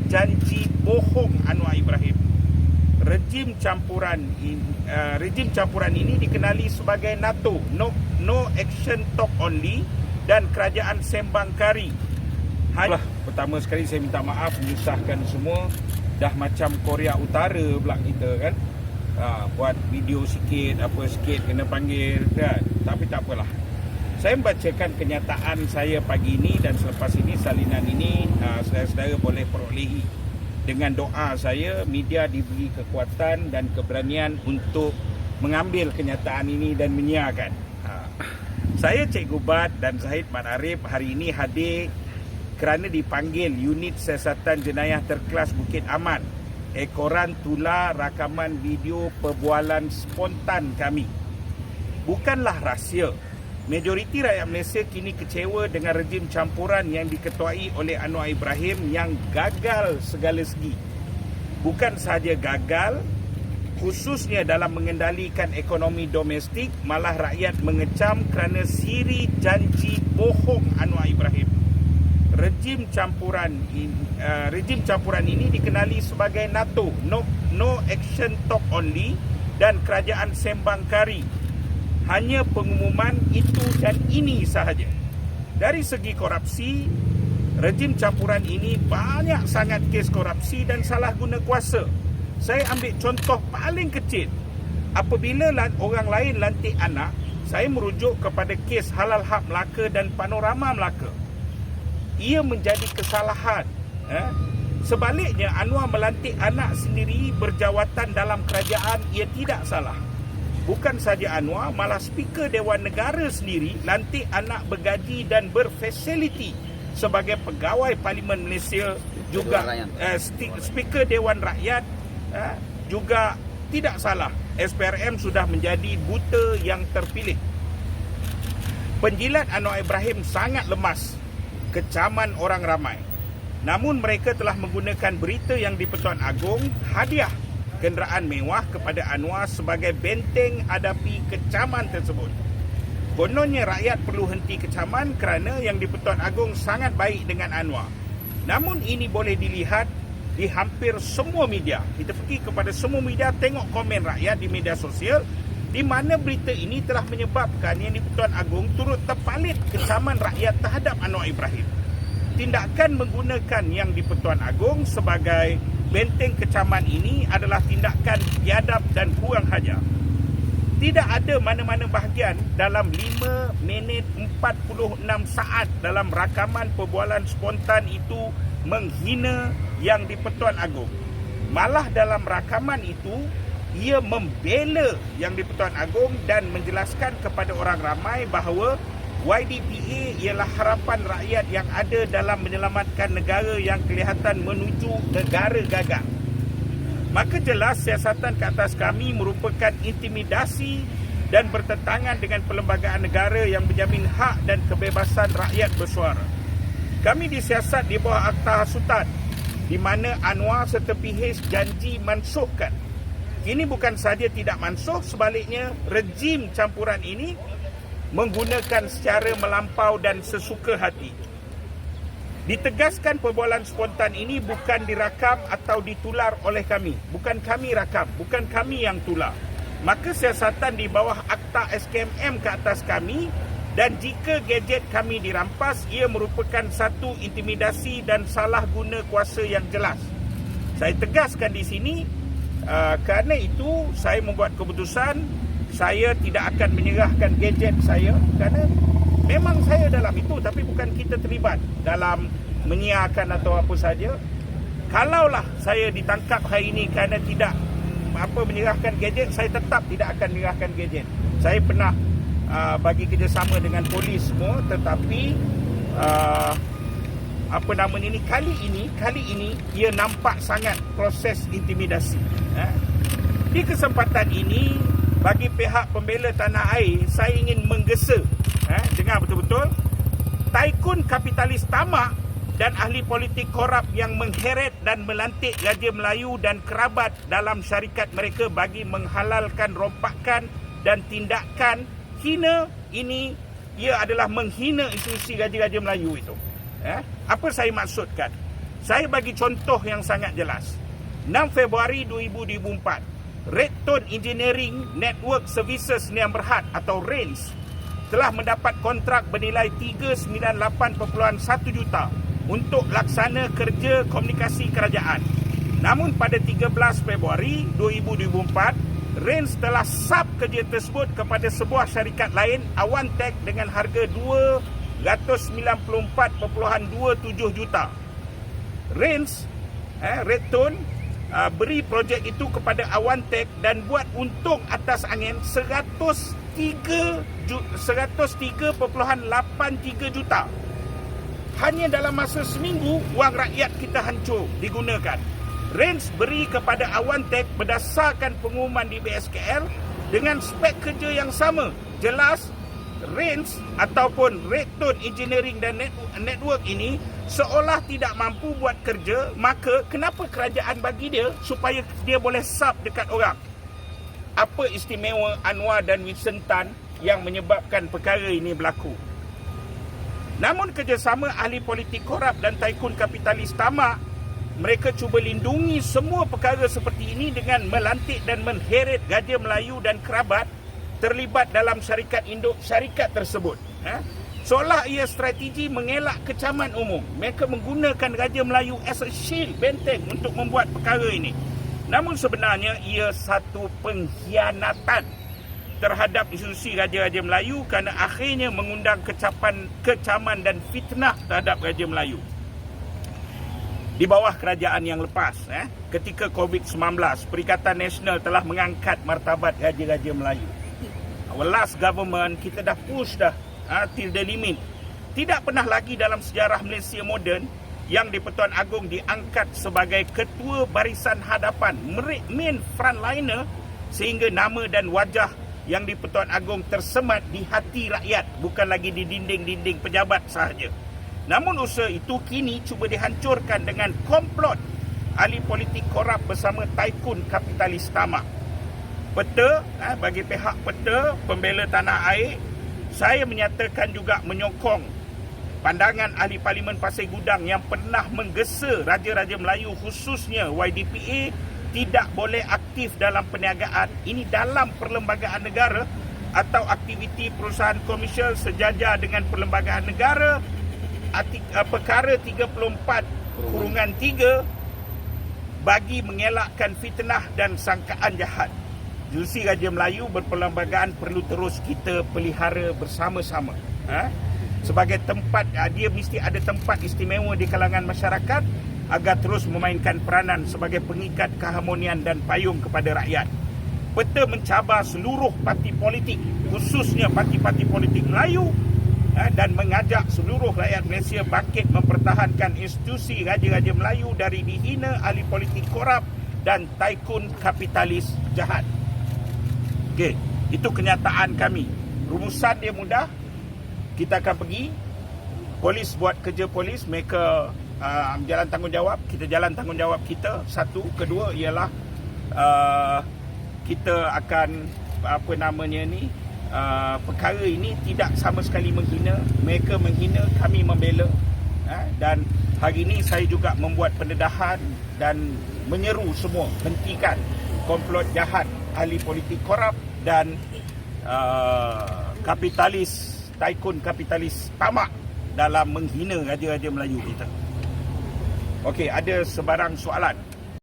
janji bohong Anwar Ibrahim. Rejim campuran ini dikenali sebagai NATO, no action talk only, dan kerajaan sembang kari. Pertama sekali saya minta maaf menyusahkan semua. Dah macam Korea Utara pula kita kan. Buat video sikit, apa sikit kena panggil kan. Tapi tak apalah. Saya membacakan kenyataan saya pagi ini, dan selepas ini salinan ini saudara-saudara boleh perolehi. Dengan doa saya, media diberi kekuatan dan keberanian untuk mengambil kenyataan ini dan menyiarkan. Saya Cikgu Bat dan Zahid Mat Arif hari ini hadir kerana dipanggil Unit Siasatan Jenayah Terkelas Bukit Aman. Ekoran tular rakaman video perbualan spontan kami. Bukanlah rahsia. Majoriti rakyat Malaysia kini kecewa dengan rejim campuran yang diketuai oleh Anwar Ibrahim yang gagal segala segi. Bukan sahaja gagal, khususnya dalam mengendalikan ekonomi domestik, malah rakyat mengecam kerana siri janji bohong Anwar Ibrahim. Rejim campuran ini dikenali sebagai NATO, no action talk only, dan kerajaan sembang kari. Hanya pengumuman itu dan ini sahaja. Dari segi korupsi, rejim campuran ini banyak sangat kes korupsi dan salah guna kuasa. Saya ambil contoh paling kecil. Apabila orang lain lantik anak, saya merujuk kepada kes Halal Hub Melaka dan Panorama Melaka. Ia menjadi kesalahan. Sebaliknya, Anwar melantik anak sendiri berjawatan dalam kerajaan, ia tidak salah. Bukan saja Anwar, malah Speaker Dewan Negara sendiri lantik anak bergaji dan berfasiliti sebagai pegawai Parlimen Malaysia, juga Speaker Dewan Rakyat juga tidak salah. SPRM sudah menjadi buta yang terpilih. Penjilat Anwar Ibrahim sangat lemas, kecaman orang ramai. Namun mereka telah menggunakan berita yang di-Pertuan Agong hadiah kenderaan mewah kepada Anwar sebagai benteng hadapi kecaman tersebut. Kononnya rakyat perlu henti kecaman kerana yang di-Pertuan Agong sangat baik dengan Anwar. Namun ini boleh dilihat di hampir semua media. Kita pergi kepada semua media, tengok komen rakyat di media sosial, di mana berita ini telah menyebabkan yang di-Pertuan Agong turut terpalit kecaman rakyat terhadap Anwar Ibrahim. Tindakan menggunakan yang di-Pertuan Agong sebagai benteng kecaman ini adalah tindakan biadab dan kurang hajar. Tidak ada mana-mana bahagian dalam 5 minit 46 saat dalam rakaman perbualan spontan itu menghina yang di-Pertuan Agong. Malah dalam rakaman itu, ia membela yang di-Pertuan Agong dan menjelaskan kepada orang ramai bahawa YDPA ialah harapan rakyat yang ada dalam menyelamatkan negara yang kelihatan menuju negara gagal. Maka jelas siasatan ke atas kami merupakan intimidasi dan bertentangan dengan perlembagaan negara yang menjamin hak dan kebebasan rakyat bersuara. Kami disiasat di bawah Akta Hasutan, di mana Anwar serta PH janji mansuhkan. Kini bukan sahaja tidak mansuh, sebaliknya rejim campuran ini menggunakan secara melampau dan sesuka hati. Ditegaskan perbualan spontan ini bukan dirakam atau ditular oleh kami. Bukan kami rakam, bukan kami yang tular. Maka siasatan di bawah Akta SKMM ke atas kami, dan jika gadget kami dirampas, ia merupakan satu intimidasi dan salah guna kuasa yang jelas. Saya tegaskan di sini, kerana itu saya membuat keputusan saya tidak akan menyerahkan gadget saya, kerana memang saya dalam itu, tapi bukan kita terlibat dalam menyiarkan atau apa saja. Kalaulah saya ditangkap hari ini kerana tidak menyerahkan gadget, saya tetap tidak akan menyerahkan gadget. Saya pernah bagi kerjasama dengan polis semua, tetapi kali ini ia nampak sangat proses intimidasi. Di kesempatan ini, bagi pihak pembela tanah air, saya ingin menggesa, dengar betul-betul, taikun kapitalis tamak dan ahli politik korup yang mengheret dan melantik Raja Melayu dan kerabat dalam syarikat mereka bagi menghalalkan rompakan dan tindakan hina ini, ia adalah menghina institusi Raja-Raja Melayu itu. Apa saya maksudkan? Saya bagi contoh yang sangat jelas. 6 Februari 2024, Redtone Engineering Network Services Niam Berhad atau RENS telah mendapat kontrak bernilai 398.1 juta untuk laksana kerja komunikasi kerajaan. Namun pada 13 Februari 2024, RENS telah sub kerja tersebut kepada sebuah syarikat lain, Awantech, dengan harga 294.27 juta. RENS, Redtone, beri projek itu kepada Awantech dan buat untung atas angin 103.83 juta. Hanya dalam masa seminggu, wang rakyat kita hancur digunakan. RENS beri kepada Awantech berdasarkan pengumuman di BSKL dengan spek kerja yang sama. Jelas, RENS ataupun Redtone Engineering dan Network ini seolah tidak mampu buat kerja, maka kenapa kerajaan bagi dia supaya dia boleh sub dekat orang? Apa istimewa Anwar dan Wilson Tan yang menyebabkan perkara ini berlaku? Namun kerjasama ahli politik korup dan taikun kapitalis tamak, mereka cuba lindungi semua perkara seperti ini dengan melantik dan menheret Raja Melayu dan kerabat terlibat dalam syarikat induk syarikat tersebut. Seolah ia strategi mengelak kecaman umum. Mereka menggunakan Raja Melayu as a shield, benteng untuk membuat perkara ini. Namun sebenarnya ia satu pengkhianatan terhadap institusi Raja-Raja Melayu kerana akhirnya mengundang kecaman dan fitnah terhadap Raja Melayu. Di bawah kerajaan yang lepas, ketika COVID-19, Perikatan Nasional telah mengangkat martabat Raja-Raja Melayu. Our last government, kita dah push dah till the limit. Tidak pernah lagi dalam sejarah Malaysia moden yang di-Pertuan Agong diangkat sebagai ketua barisan hadapan, main frontliner, sehingga nama dan wajah yang di-Pertuan Agong tersemat di hati rakyat, bukan lagi di dinding-dinding pejabat sahaja. Namun usaha itu kini cuba dihancurkan dengan komplot ahli politik korup bersama taikun kapitalis tamak. Peta, bagi pihak Peta, pembela tanah air, saya menyatakan juga menyokong pandangan ahli Parlimen Pasir Gudang yang pernah menggesa Raja-Raja Melayu khususnya YDPA tidak boleh aktif dalam perniagaan ini dalam perlembagaan negara atau aktiviti perusahaan komersial sejajar dengan perlembagaan negara. Perkara 34/3 bagi mengelakkan fitnah dan sangkaan jahat. Institusi Raja Melayu berperlembagaan perlu terus kita pelihara bersama-sama. Sebagai tempat, dia mesti ada tempat istimewa di kalangan masyarakat agar terus memainkan peranan sebagai pengikat keharmonian dan payung kepada rakyat. Peta mencabar seluruh parti politik, khususnya parti-parti politik Melayu, dan mengajak seluruh rakyat Malaysia bangkit mempertahankan institusi Raja-Raja Melayu dari dihina ahli politik korup dan taikun kapitalis jahat. Okey, itu kenyataan kami. Rumusan dia mudah. Kita akan pergi, polis buat kerja polis, mereka jalan tanggungjawab, kita jalan tanggungjawab kita. Satu, kedua ialah kita akan perkara ini tidak sama sekali menghina. Mereka menghina, kami membela. Dan hari ini saya juga membuat pendedahan dan menyeru semua hentikan komplot jahat ahli politik korup dan kapitalis, taikun kapitalis tamak dalam menghina Raja-Raja Melayu kita. Okey, ada sebarang soalan?